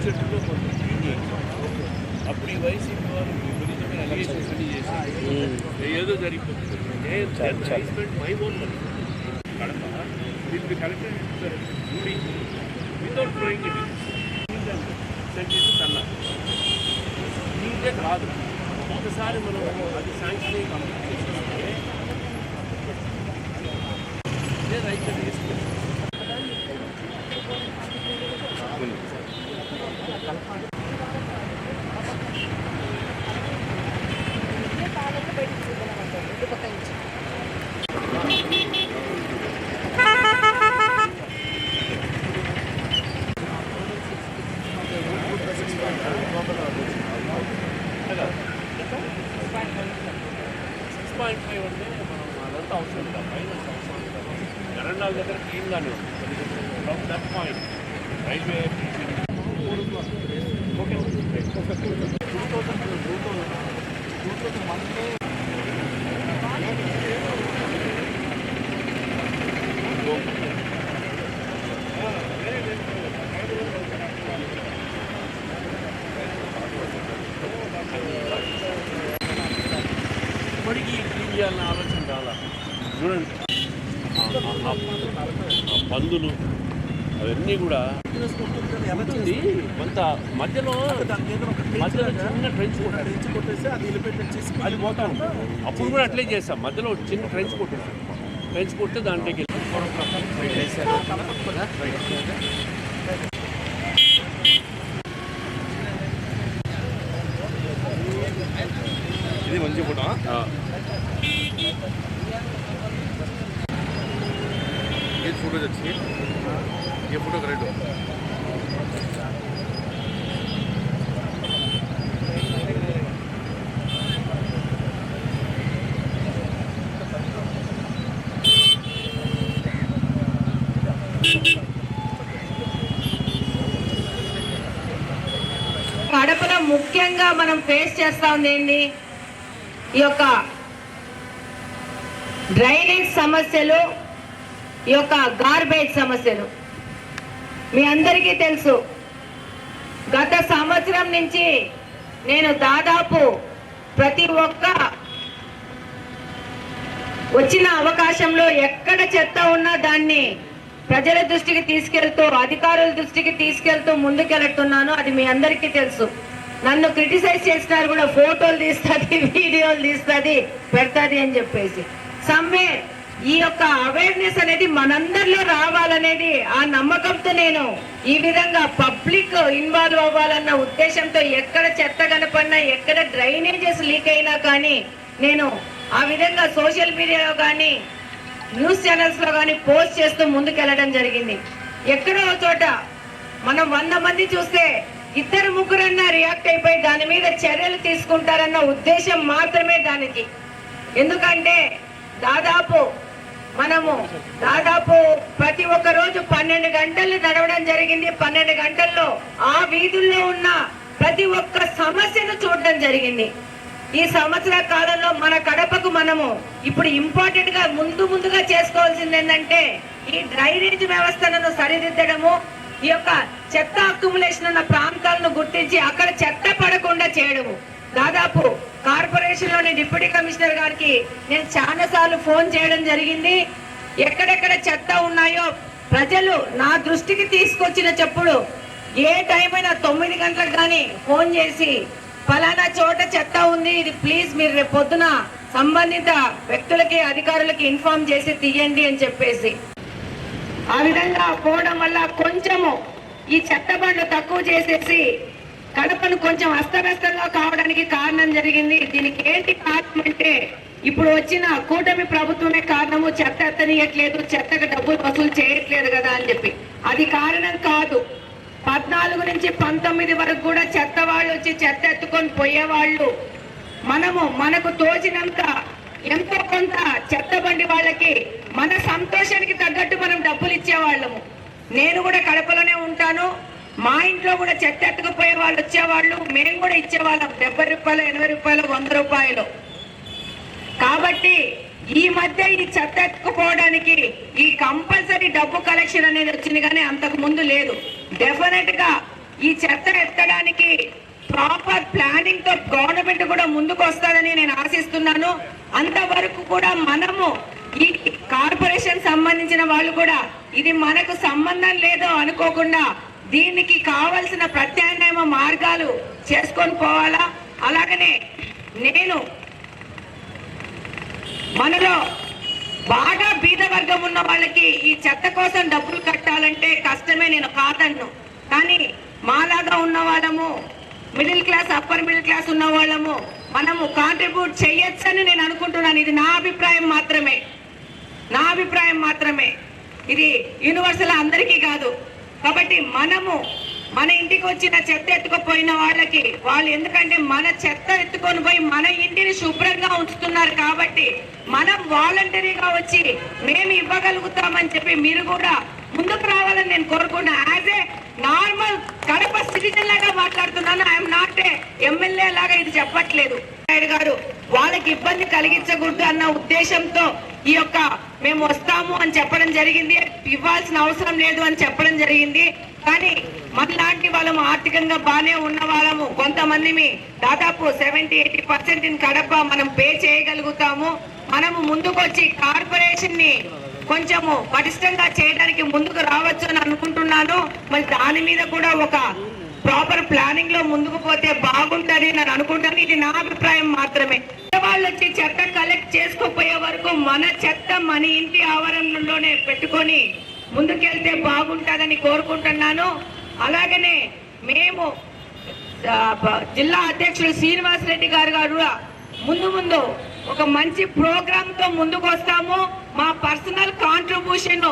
భవిష్యత్తులో కొంత అప్పుడు ఈ వైసీపీ వారు విపరీతమైన అలిగేషన్స్ అన్ని చేశారు. ఏదో జరిగిపోతుంది. My own money Kadapa will be collected without flowing it sentence కన్నా ఇంకే కాదు. ఒకసారి మనం అది శాంక్షన్ కంప్లీట్ చేస్తే రైట్ అవసరం ఫైనాన్స్ అవసరం కరెంట్ దగ్గర క్లీన్గానే ఉంది. ఫ్రమ్ దట్ పాయింట్ రైల్వే ఇప్పటికీ క్లీన్ చేయాలన్న ఆలోచన చాలా చూడండి. పందులు అవన్నీ కూడా కొంత మధ్యలో చిన్న ట్రెంచ్ కొట్టేసి అది పోతాం. అప్పుడు కూడా అట్లే చేస్తాం. మధ్యలో చిన్న ట్రెంచ్ కొట్టే దాంట్లోకి ఇది మంచి ఫోటో. ये फोटो अच्छी है, ये फोटो करेक्ट हो. కడపలో ముఖ్యంగా మనం ఫేస్ చేస్తా ఉంది ఏంటి, ఈ యొక్క డ్రైనేజ్ సమస్యలు, ఈ యొక్క గార్బేజ్ సమస్యలు. మీ అందరికీ తెలుసు, గత సంవత్సరం నుంచి నేను దాదాపు ప్రతి ఒక్క వచ్చిన అవకాశంలో ఎక్కడ చెత్త ఉన్నా దాన్ని ప్రజల దృష్టికి తీసుకెళ్తూ, అధికారుల దృష్టికి తీసుకెళ్తూ ముందుకెళ్తున్నాను. అది మీ అందరికీ తెలుసు. నన్ను క్రిటిసైజ్ చేసినారు కూడా, ఫోటోలు తీస్తుంది, వీడియోలు తీస్తుంది, పెడతాది అని చెప్పేసి. సమ్వేర్ ఈ యొక్క అవేర్నెస్ అనేది మనందరిలో రావాలనేది ఆ నమ్మకంతో నేను ఈ విధంగా పబ్లిక్ ఇన్వాల్వ్ అవ్వాలన్న ఉద్దేశంతో ఎక్కడ చెత్త కనపడినా, ఎక్కడ డ్రైనేజెస్ లీక్ అయినా కానీ నేను ఆ విధంగా సోషల్ మీడియాలో కానీ న్యూస్ ఛానల్స్ లో కానీ పోస్ట్ చేస్తూ ముందుకెళ్ళడం జరిగింది. ఎక్కడో చోట మనం 100 మంది చూస్తే 2-3 రియాక్ట్ అయిపోయి దాని మీద చర్యలు తీసుకుంటారన్న ఉద్దేశం మాత్రమే దానికి. ఎందుకంటే దాదాపు ప్రతి ఒక్క రోజు 12 గంటలు నడవడం జరిగింది. 12 గంటల్లో ఆ వీధుల్లో ఉన్న ప్రతి ఒక్క సమస్యను చూడడం జరిగింది. ఈ సంవత్సర కాలంలో మన కడపకు మనము ఇప్పుడు ఇంపార్టెంట్ గా ముందుగా చేసుకోవాల్సింది ఏంటంటే ఈ డ్రైనేజ్ వ్యవస్థలను సరిదిద్దడము, ఈ యొక్క చెత్త అక్యుములేషన్ ఉన్న ప్రాంతాలను గుర్తించి అక్కడ చెత్త పడకుండా చేయడము. దాదాపు కార్పొరేషన్ లోని డిప్యూటీ కమిషనర్ గారికి నేను చాలా సార్లు ఫోన్ చేయడం జరిగింది. ఎక్కడెక్కడ చెత్త ఉన్నాయో ప్రజలు నా దృష్టికి తీసుకొచ్చిన చెప్పుడు ఏ టైం అయినా 9 గంటలకు కానీ ఫోన్ చేసి ఫలానా చోట చెత్త ఉంది, ఇది ప్లీజ్ మీరు రేపు పొద్దున సంబంధిత వ్యక్తులకి అధికారులకి ఇన్ఫార్మ్ చేసి తీయండి అని చెప్పేసి. ఆ విధంగా పోవడం వల్ల కొంచెము ఈ చెత్త బండ్లు తక్కువ చేసేసి కడపను కొంచెం అస్తవ్యస్తంగా కావడానికి కారణం జరిగింది. దీనికి ఏంటి కారణం అంటే ఇప్పుడు వచ్చిన కూటమి ప్రభుత్వమే కారణము. చెత్త ఎత్తనీయట్లేదు, చెత్తకు డబ్బులు వసూలు చేయట్లేదు కదా అని చెప్పి. అది కారణం కాదు. 14 నుంచి 19 వరకు కూడా చెత్త వాళ్ళు వచ్చి చెత్త ఎత్తుకొని పోయేవాళ్ళు. మనకు తోచినంత ఎంతో కొంత చెత్త బండి వాళ్ళకి మన సంతోషానికి తగ్గట్టు మనం డబ్బులు ఇచ్చేవాళ్ళము. నేను కూడా కడపలోనే ఉంటాను. మా ఇంట్లో కూడా చెత్త ఎత్తుకుపోయే వాళ్ళు వచ్చేవాళ్ళు, మేము కూడా ఇచ్చేవాళ్ళం 70 రూపాయలు, 80 రూపాయలు, 100 రూపాయలు. కాబట్టి ఈ మధ్య ఈ చెత్త ఎత్తుకుపోవడానికి ఈ కంపల్సరీ డబ్బు కలెక్షన్ అనేది వచ్చింది, కానీ అంతకు ముందు లేదు. డెఫినెట్ గా ఈ చెత్త ఎత్తడానికి ప్రాపర్ ప్లానింగ్ తో గవర్నమెంట్ కూడా ముందుకు వస్తుందని నేను ఆశిస్తున్నాను. అంతవరకు కూడా మనము ఈ కార్పొరేషన్ సంబంధించిన వాళ్ళు కూడా ఇది మనకు సంబంధం లేదో అనుకోకుండా దీనికి కావలసిన ప్రత్యామ్నాయ మార్గాలు చేసుకొని పోవాలా. అలాగనే నేను మనలో బాగా బీద వర్గం ఉన్న వాళ్ళకి ఈ చెత్త కోసం డబ్బులు కట్టాలంటే కష్టమే, నేను కాదన్ను. కానీ మాలాగా ఉన్న వాళ్ళము, middle class, upper middle class ఉన్న వాళ్ళము మనము కాంట్రిబ్యూట్ చేయొచ్చని నేను అనుకుంటున్నాను. ఇది నా అభిప్రాయం మాత్రమే. ఇది యూనివర్సల్ అందరికీ కాదు. కాబట్టి మనము మన ఇంటికి వచ్చిన చెత్త ఎత్తుకుపోయిన వాళ్ళకి వాళ్ళు, ఎందుకంటే మన చెత్త ఎత్తుకొని పోయి మన ఇంటిని శుభ్రంగా ఉంచుతున్నారు కాబట్టి మనం వాలంటరీగా వచ్చి మేము ఇవ్వగలుగుతామని చెప్పి మీరు కూడా ముందుకు రావాలని నేను కోరుకున్నా. As a normal Kadapa citizen లాగా మాట్లాడుతున్నాను. ఐఎమ్ నాట్ ఏ ఎమ్మెల్యే లాగా ఇది చెప్పట్లేదు. నాయుడు గారు వాళ్ళకి ఇబ్బంది కలిగించకూడదు అన్న ఉద్దేశంతో ఈ యొక్క మేము వస్తాము అని చెప్పడం జరిగింది. ఇవ్వాల్సిన అవసరం లేదు అని చెప్పడం జరిగింది. కానీ మనలాంటి వాళ్ళము ఆర్థికంగా బాగానే ఉన్న వాళ్ళము కొంతమంది దాదాపు 70-80% కడప మనం పే చేయగలుగుతాము. మనము ముందుకు వచ్చి కార్పొరేషన్ ని కొంచెము పటిష్టంగా చేయడానికి ముందుకు రావచ్చు అని అనుకుంటున్నాను. మరి దాని మీద కూడా ఒక ప్రాపర్ ప్లానింగ్ లో ముందుకు పోతే బాగుంటది అని అనుకుంటాను. ఇది నా అభిప్రాయం మాత్రమే. వాళ్ళు వచ్చి చెత్త కలెక్ట్ చేసుకోపోయే వరకు మన చెత్త మన ఇంటి ఆవరణలోనే పెట్టుకొని ముందుకెళ్తే బాగుంటుందని కోరుకుంటున్నాను. అలాగనే మేము జిల్లా అధ్యక్షుడు శ్రీనివాస్ రెడ్డి గారు కూడా ముందు ఒక మంచి ప్రోగ్రామ్ తో ముందుకు వస్తాము. మా పర్సనల్ కాంట్రిబ్యూషన్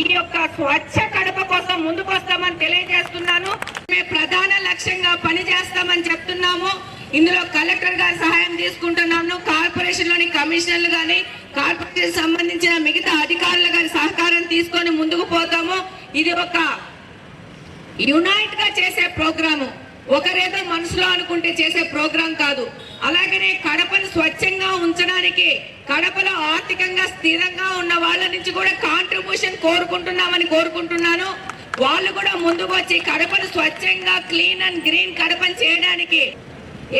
ఈ యొక్క స్వచ్ఛ కడప కోసం ముందుకు వస్తామని తెలియజేస్తున్నాను. మేము ప్రధాన లక్ష్యంగా పనిచేస్తామని చెప్తున్నాము. ఇందులో కలెక్టర్ గారి సహాయం తీసుకుంటున్నాము. కార్పొరేషన్ లోని కమిషనర్లు గాని, కార్పొరేషన్ సంబంధించిన మిగతా అధికారుల గారి సహకారం తీసుకొని ముందుకు పోతాము. ఇది ఒక యునైట్ గా చేసే ప్రోగ్రాము, ఒకరేదో మనసులో అనుకుంటే చేసే ప్రోగ్రాం కాదు. అలాగనే కడపను స్వచ్ఛంగా ఉంచడానికి కడపలో ఆర్థికంగా స్థిరంగా ఉన్న వాళ్ళ నుంచి కూడా కాంట్రిబ్యూషన్ కోరుకుంటున్నాను. వాళ్ళు కూడా ముందుకు వచ్చి కడపను స్వచ్ఛంగా క్లీన్ అండ్ గ్రీన్ కడపను చేయడానికి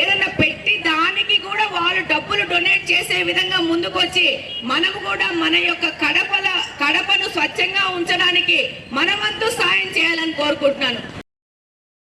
ఏదైనా పెట్టి దానికి కూడా వాళ్ళు డబ్బులు డొనేట్ చేసే విధంగా ముందుకు వచ్చి మనం కూడా మన యొక్క కడపను స్వచ్ఛంగా ఉంచడానికి మనమంతా సాయం చేయాలని కోరుకుంటున్నాను.